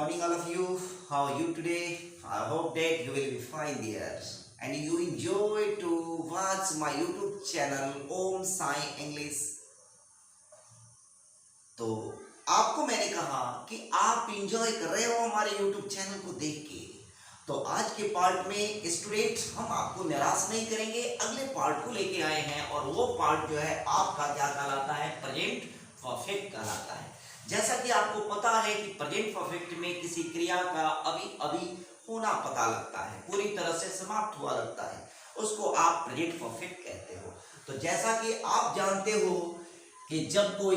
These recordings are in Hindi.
morning, all of you. How are you today? I hope that you will be fine there. And you enjoy to watch my YouTube channel Om Sai English. तो आपको मैंने कहा कि आप इंजॉय कर रहे हो हमारे YouTube चैनल को देख के। तो आज के पार्ट में स्टूडेंट हम आपको निराश नहीं करेंगे, अगले पार्ट को लेके आए हैं और वो पार्ट जो है आपका क्या कहलाता है, प्रेजेंट परफेक्ट कहलाता है। जैसा कि आपको पता है कि प्रेजेंट परफेक्ट में किसी क्रिया का अभी अभी होना पता लगता है, पूरी तरह से समाप्त हुआ लगता है, उसको आप प्रेजेंट परफेक्ट कहते हो। तो जैसा कि आप जानते हो कि जब कोई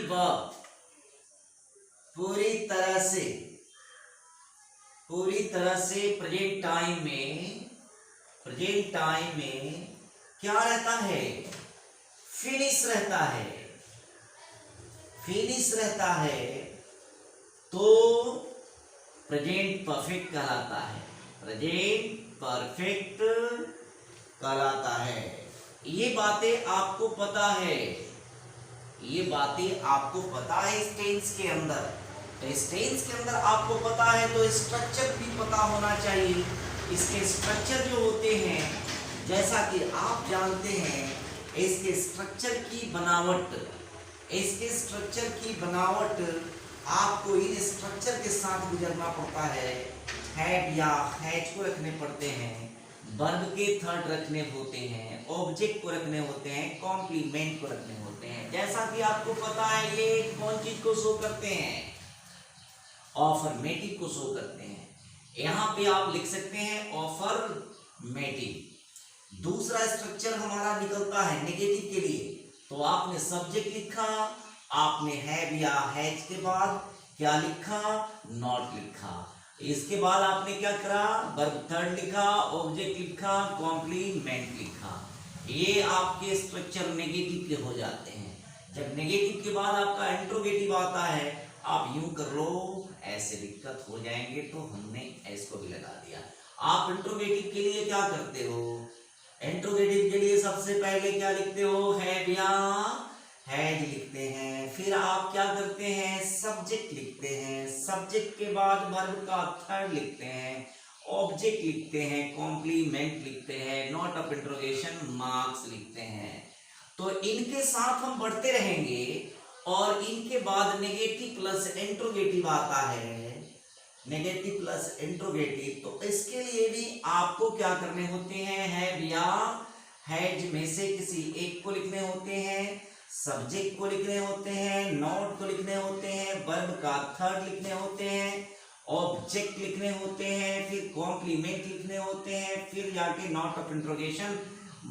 वर्ब पूरी तरह से प्रेजेंट टाइम में क्या रहता है, फिनिश रहता है तो प्रेजेंट परफेक्ट कहलाता है। ये बातें आपको पता है, इस टेंस के अंदर। तो इस टेंस के अंदर आपको पता है तो स्ट्रक्चर भी पता होना चाहिए। इसके स्ट्रक्चर जो होते हैं, जैसा कि आप जानते हैं, इसके स्ट्रक्चर की बनावट आपको इन स्ट्रक्चर के साथ गुजरना पड़ता है। हैड या हैज को रखने पड़ते हैं, वर्ब के थर्ड रखने होते हैं, ऑब्जेक्ट को रखने होते हैं, कॉम्प्लीमेंट को रखने होते हैं। जैसा कि आपको पता है ये कौन चीज को शो करते हैं, ऑफर्मेटिव को शो करते हैं। यहाँ पे आप लिख सकते हैं ऑफर्मेटिव। दूसरा स्ट्रक्चर हमारा निकलता है नेगेटिव के लिए। तो आपने सब्जेक्ट लिखा, आपने हैव या हैज के बाद क्या लिखा, नॉट लिखा। इसके बाद आपने क्या करा, वर्ब थर्ड लिखा, ऑब्जेक्ट लिखा, कॉम्प्लीमेंट लिखा। ये आपके स्ट्रक्चर नेगेटिव के हो जाते हैं। जब नेगेटिव के बाद आपका इंट्रोगेटिव आता है, आप यूं कर लो, ऐसे दिक्कत हो जाएंगे तो हमने एस को भी लगा दिया। आप इंट्रोगेटिव के लिए क्या करते हो, इंट्रोगेटिव के लिए सबसे पहले क्या लिखते हो, हैव या हैज लिखते हैं। फिर आप क्या करते हैं, सब्जेक्ट लिखते हैं, सब्जेक्ट के बाद वर्ब का थर्ड लिखते हैं, ऑब्जेक्ट लिखते हैं, कॉम्प्लीमेंट लिखते हैं, नोट ऑफ इंट्रोगेशन मार्क्स लिखते हैं। तो इनके साथ हम बढ़ते रहेंगे और इनके बाद नेगेटिव प्लस इंट्रोगेटिव आता है, नेगेटिव प्लस इंट्रोगेटिव। तो इसके लिए भी आपको क्या करने होते हैं, हैव या हैज में से किसी एक को लिखने होते हैं, सब्जेक्ट को लिखने होते हैं, नोट को लिखने होते हैं, वर्ब का थर्ड लिखने होते हैं, ऑब्जेक्ट लिखने होते हैं, फिर कॉम्प्लीमेंट लिखने होते हैं, फिर जाके नोट ऑफ इंट्रोगेशन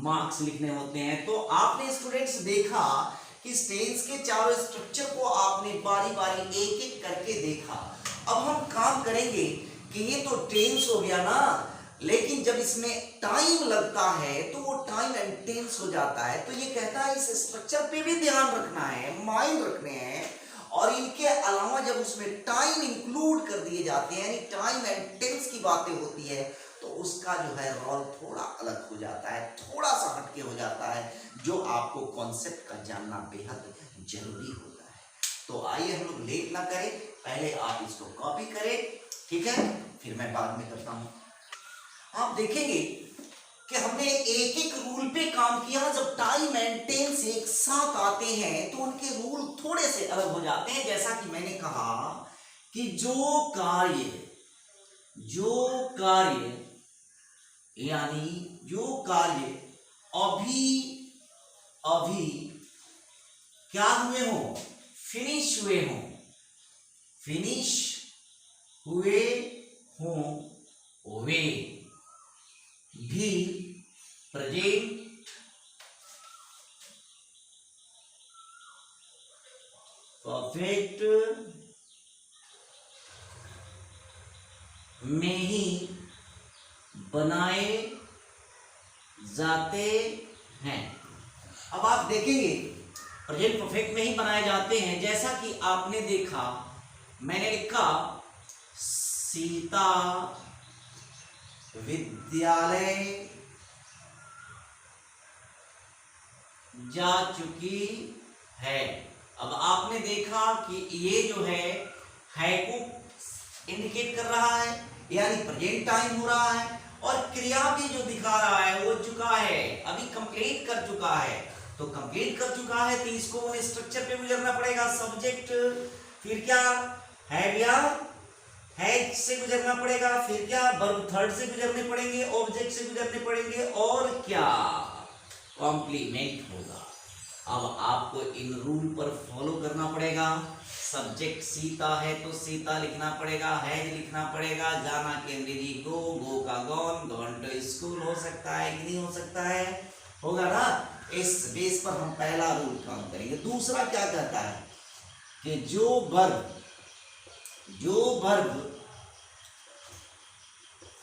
मार्क्स लिखने होते हैं। तो आपने स्टूडेंट्स देखा कि टेंस के चारों स्ट्रक्चर को आपने बारी बारी एक एक करके देखा। अब हम काम करेंगे कि ये तो टेंस हो गया ना, लेकिन जब इसमें टाइम लगता है तो वो टाइम एंड टेंस हो जाता है। तो ये कहता है इस स्ट्रक्चर पे भी ध्यान रखना है, माइंड रखने हैं। और इनके अलावा जब उसमें टाइम इंक्लूड कर दिए जाते हैं, यानी टाइम एंड टेंस की बातें होती है, तो उसका जो है रोल थोड़ा अलग हो जाता है, थोड़ा सा हटके हो जाता है, जो आपको कॉन्सेप्ट का जानना बेहद जरूरी होता है। तो आइए हम लोग लेट ना करें, पहले आप इसको कॉपी करें, ठीक है, फिर मैं बाद में करता हूं। आप देखेंगे कि हमने एक एक रूल पे काम किया। जब टाइम एंड टेंस एक साथ आते हैं तो उनके रूल थोड़े से अलग हो जाते हैं। जैसा कि मैंने कहा कि जो कार्य अभी क्या हुए हो, फिनिश हुए हो वे भी प्रेजेंट परफेक्ट में ही बनाए जाते हैं। अब आप देखेंगे प्रेजेंट परफेक्ट में ही बनाए जाते हैं। जैसा कि आपने देखा, मैंने लिखा सीता विद्यालय जा चुकी है। अब आपने देखा कि ये जो है को इंडिकेट कर रहा है, यानी प्रेजेंट टाइम हो रहा है, और क्रिया भी जो दिखा रहा है वो चुका है, अभी कंप्लीट कर चुका है। तो कंप्लीट कर चुका है तो इसको स्ट्रक्चर पे गुजरना पड़ेगा, सब्जेक्ट, फिर क्या है या हैज से गुजरना पड़ेगा, फिर क्या वर्ब थर्ड से गुजरने पड़ेंगे, ऑब्जेक्ट से गुजरने पड़ेंगे, और क्या कॉम्प्लीमेंट होगा। अब आपको इन रूल पर फॉलो करना पड़ेगा। सब्जेक्ट सीता है तो सीता लिखना पड़ेगा, हैज लिखना पड़ेगा, जाना केंद्रीय गो, गो का गॉन, गॉन टू स्कूल हो सकता है कि नहीं हो सकता है, होगा ना। इस बेस पर हम पहला रूल काम करेंगे। दूसरा क्या कहता है कि जो वर्ब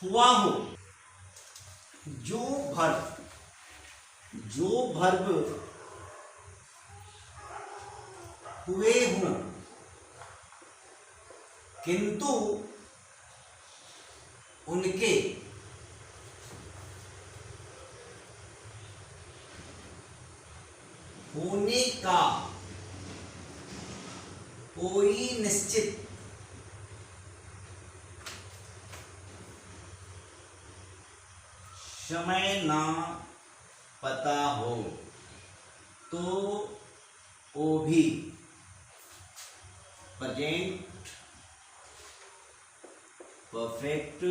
हुआ हो, जो वर्ब हुए हों किंतु उनके होने का कोई निश्चित समय ना पता हो तो वो भी प्रेजेंट परफेक्ट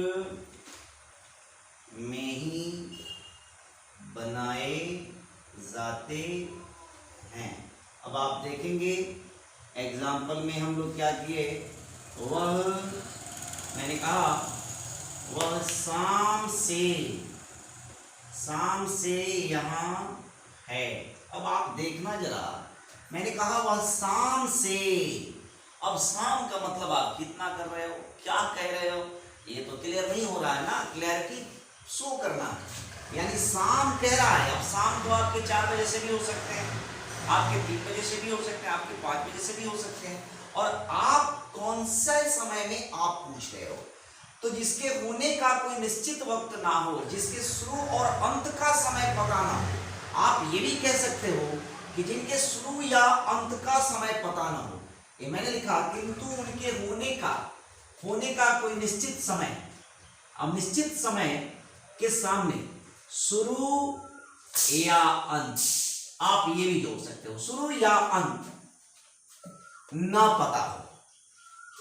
में ही बनाए जाते हैं। अब आप देखेंगे एग्जाम्पल में हम लोग क्या किए, मैंने कहा वह शाम से यहाँ है। अब आप देखना जरा, मैंने कहा वह शाम से, अब शाम का मतलब आप कितना कर रहे हो, क्या कह रहे हो, ये तो क्लियर नहीं हो रहा है ना, क्लैरिटी शो करना है। यानी शाम कह रहा है, अब शाम तो आपके 4 बजे से भी हो सकते हैं, आपके 3 बजे से भी हो सकते हैं, आपके 5 बजे से भी हो सकते हैं, और आप कौन से समय में आप पूछ रहे हो। तो जिसके होने का कोई निश्चित वक्त ना हो, जिसके शुरू और अंत का समय पता ना हो, आप ये भी कह सकते हो कि जिनके शुरू या अंत का समय पता ना हो। ये मैंने लिखा किंतु उनके होने का कोई निश्चित समय। अब निश्चित समय के सामने शुरू या अंत, आप ये भी जोड़ सकते हो, शुरू या अंत ना पता हो,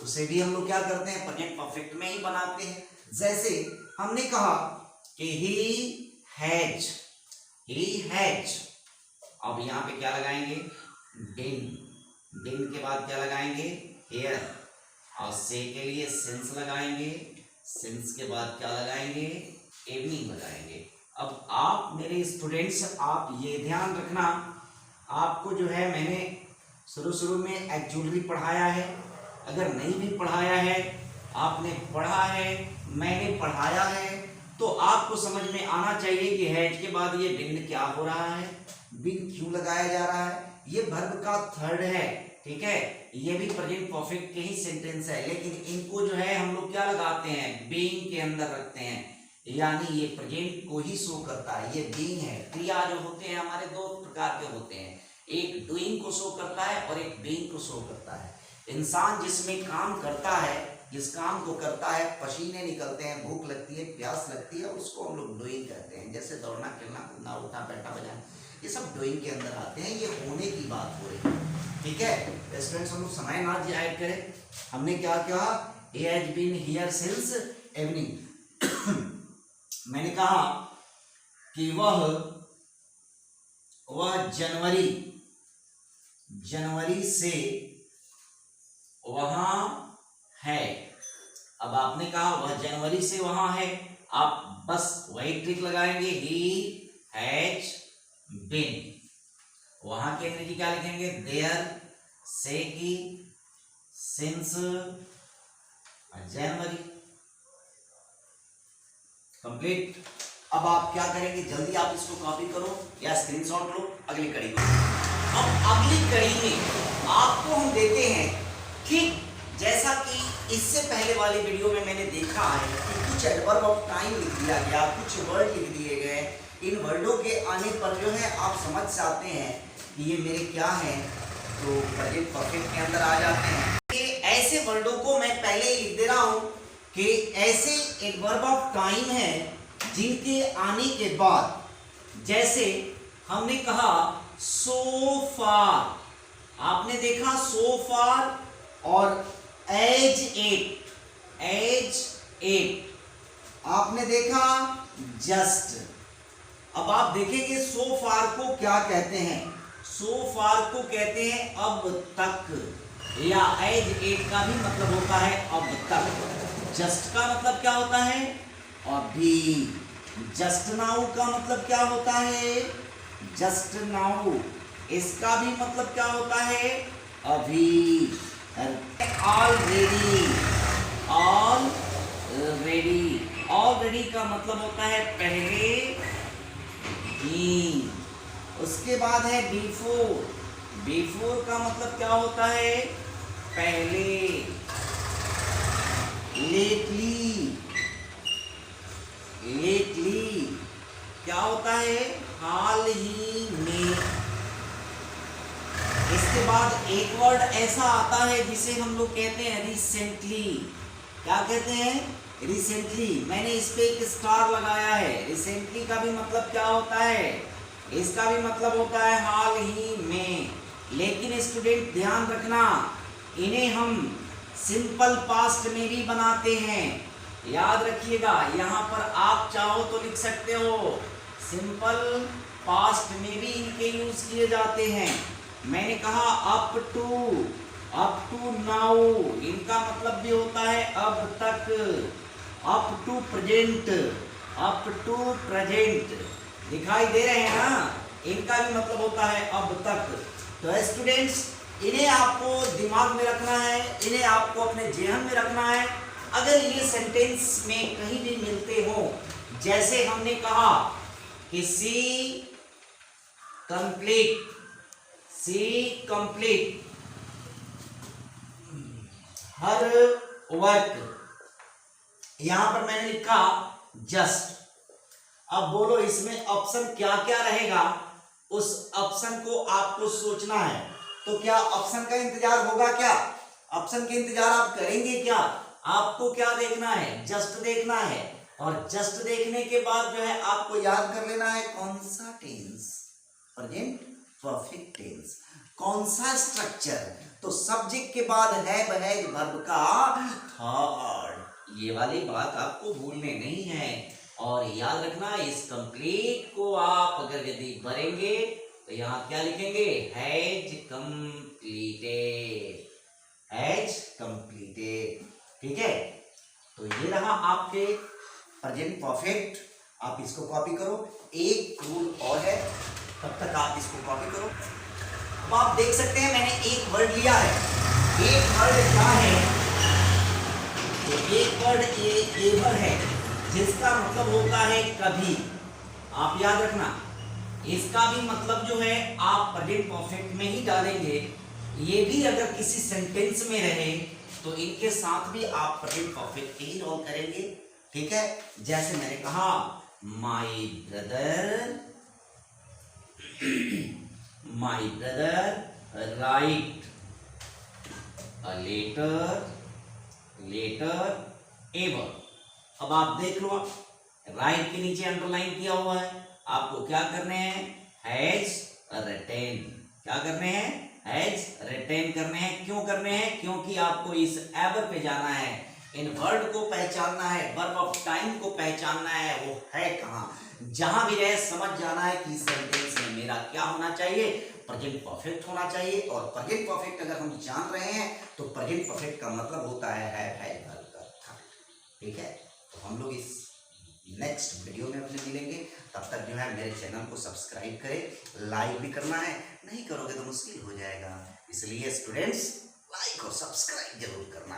उसे भी हम लोग क्या करते हैं, प्रेजेंट परफेक्ट में ही बनाते हैं। जैसे हमने कहा कि ही हैज, अब यहां पे क्या लगाएंगे, दिन के बाद क्या लगाएंगे, हेयर, और से के लिए सिंस लगाएंगे, सिंस के बाद क्या लगाएंगे, इवनिंग लगाएंगे। अब आप मेरे स्टूडेंट्स, आप ये ध्यान रखना, आपको जो है मैंने शुरू में एक्चुअली पढ़ाया है, अगर नहीं भी पढ़ाया है, आपने पढ़ा है, मैंने पढ़ाया है, तो आपको समझ में आना चाहिए कि हैज के बाद ये बिन क्या हो रहा है, बिन क्यों लगाया जा रहा है। ये वर्ब का थर्ड है, ठीक है, ये भी प्रेजेंट परफेक्ट के ही सेंटेंस है, लेकिन इनको जो है हम लोग क्या लगाते हैं, बीइंग के अंदर रखते हैं, यानी ये प्रेजेंट को ही शो करता है, ये बीइंग है। क्रिया जो होते हैं हमारे 2 प्रकार के होते हैं, एक डूइंग को शो करता है और एक बीइंग को शो करता है। इंसान जिसमें काम करता है, जिस काम को करता है, पसीने निकलते हैं, भूख लगती है, प्यास लगती है, उसको हम लोग डूइंग कहते हैं। जैसे दौड़ना, खेलना, कूदना, उठना, बैठा, बजाना, ये सब डूइंग के अंदर आते हैं। ये होने की बात हो रही है, ठीक है। स्टूडेंट्स, हम लोग समय ना ऐड करें। हमने क्या कहा, he has been here since evening। मैंने कहा कि वह जनवरी से वहां है। अब आपने कहा वह जनवरी से वहां है, आप बस वही ट्रिक लगाएंगे, ही हैज बीन, वहां के अंग्रेजी क्या लिखेंगे, देयर, से की, सिंस, जनवरी, कंप्लीट। अब आप क्या करेंगे, जल्दी आप इसको कॉपी करो या स्क्रीनशॉट लो, अगली कड़ी को। अब अगली कड़ी में आपको हम देते हैं कि जैसा कि इससे पहले वाली वीडियो में मैंने देखा है कि कुछ एडवर्ब ऑफ टाइम लिख दिया गया, कुछ वर्ड लिख दिए गए, इन वर्डों के आने पर जो है आप समझ जाते हैं कि ये मेरे क्या हैं, तो प्रेजेंट परफेक्ट के अंदर आ जाते हैं। ये ऐसे वर्डों को मैं पहले ही लिख दे रहा हूं कि ऐसे एडवर्ब ऑफ टाइम है जिनके आने के बाद, जैसे हमने कहा सो फार, आपने देखा सो फार, और एज एट आपने देखा जस्ट। अब आप देखेंगे सो फार को क्या कहते हैं, सो फार को कहते हैं अब तक, या एज एट का भी मतलब होता है अब तक। जस्ट का मतलब क्या होता है, अभी। जस्ट नाउ का मतलब क्या होता है, जस्ट नाउ। इसका भी मतलब क्या होता है, अभी। ऑलरेडी, ऑलरेडी का मतलब होता है पहले ही। उसके बाद है बिफोर का मतलब क्या होता है, पहले। लेटली क्या होता है, हाल ही में। इसके बाद एक वर्ड ऐसा आता है जिसे हम लोग कहते हैं रिसेंटली। क्या कहते हैं, रिसेंटली। मैंने इस पे एक स्टार लगाया है। रिसेंटली का भी मतलब क्या होता है, इसका भी मतलब होता है हाल ही में। लेकिन स्टूडेंट ध्यान रखना, इन्हें हम सिंपल पास्ट में भी बनाते हैं। याद रखिएगा, यहाँ पर आप चाहो तो लिख सकते हो, सिंपल पास्ट में भी इनके यूज किए जाते हैं। मैंने कहा अप टू नाउ, इनका मतलब भी होता है अब तक। अप टू प्रेजेंट, दिखाई दे रहे हैं ना, इनका भी मतलब होता है अब तक। तो स्टूडेंट्स, इन्हें आपको दिमाग में रखना है, इन्हें आपको अपने जेहन में रखना है। अगर ये सेंटेंस में कहीं भी मिलते हो, जैसे हमने कहा कि सी कंप्लीट हर वर्क, यहां पर मैंने लिखा जस्ट। अब बोलो इसमें ऑप्शन क्या क्या रहेगा, उस ऑप्शन को आपको सोचना है। तो क्या ऑप्शन का इंतजार होगा, क्या ऑप्शन के इंतजार आप करेंगे क्या? आपको क्या देखना है, जस्ट देखना है। और जस्ट देखने के बाद जो है आपको याद कर लेना है कौन सा टेंस, प्रेजेंट परफेक्ट टेंस। कौन सा स्ट्रक्चर, तो सब्जेक्ट के बाद हैव हैज वर्ब का थर्ड। ये वाली बात आपको भूलने नहीं है। और याद रखना, इस कंप्लीट को आप अगर यदि भरेंगे तो यहां क्या लिखेंगे, हैज कंप्लीटेड। ठीक है, तो ये रहा आपके प्रेजेंट परफेक्ट। आप इसको कॉपी करो। एक रूल और है, तब तक आप इसको कॉपी करो। अब आप देख सकते हैं मैंने एक वर्ड लिया है। एक वर्ड क्या है, एक वर्ड एवर है, जिसका मतलब होता है कभी। आप याद रखना, इसका भी मतलब जो है आप प्रेजेंट परफेक्ट में ही डालेंगे। ये भी अगर किसी सेंटेंस में रहे तो इनके साथ भी आप प्रेजेंट परफेक्ट ही रोल करेंगे। ठीक है, जैसे मैंने कहा my brother write a letter ever. अब आप देख लो, राइट के नीचे अंडरलाइन किया हुआ है। आपको क्या करने हैं, हैज रिटेन। क्या करने हैं, हैज रिटेन करने हैं। क्यों करने हैं, क्योंकि आपको इस एवर पे जाना है, इन वर्ड को पहचानना है, वर्ब ऑफ टाइम को पहचानना है, वो है कहां। जहां भी रहे समझ जाना है कि सेंटेंस में मेरा क्या होना चाहिए, प्रेजेंट परफेक्ट होना चाहिए। और प्रेजेंट परफेक्ट अगर हम जान रहे हैं तो प्रेजेंट परफेक्ट का मतलब होता है वर्ब का थर्ड। ठीक है, तो हम लोग इस नेक्स्ट वीडियो में अपने मिलेंगे। तब तक जो है मेरे चैनल को सब्सक्राइब करें, लाइक भी करना है, नहीं करोगे तो मुश्किल हो जाएगा। इसलिए स्टूडेंट्स लाइक और सब्सक्राइब जरूर करना।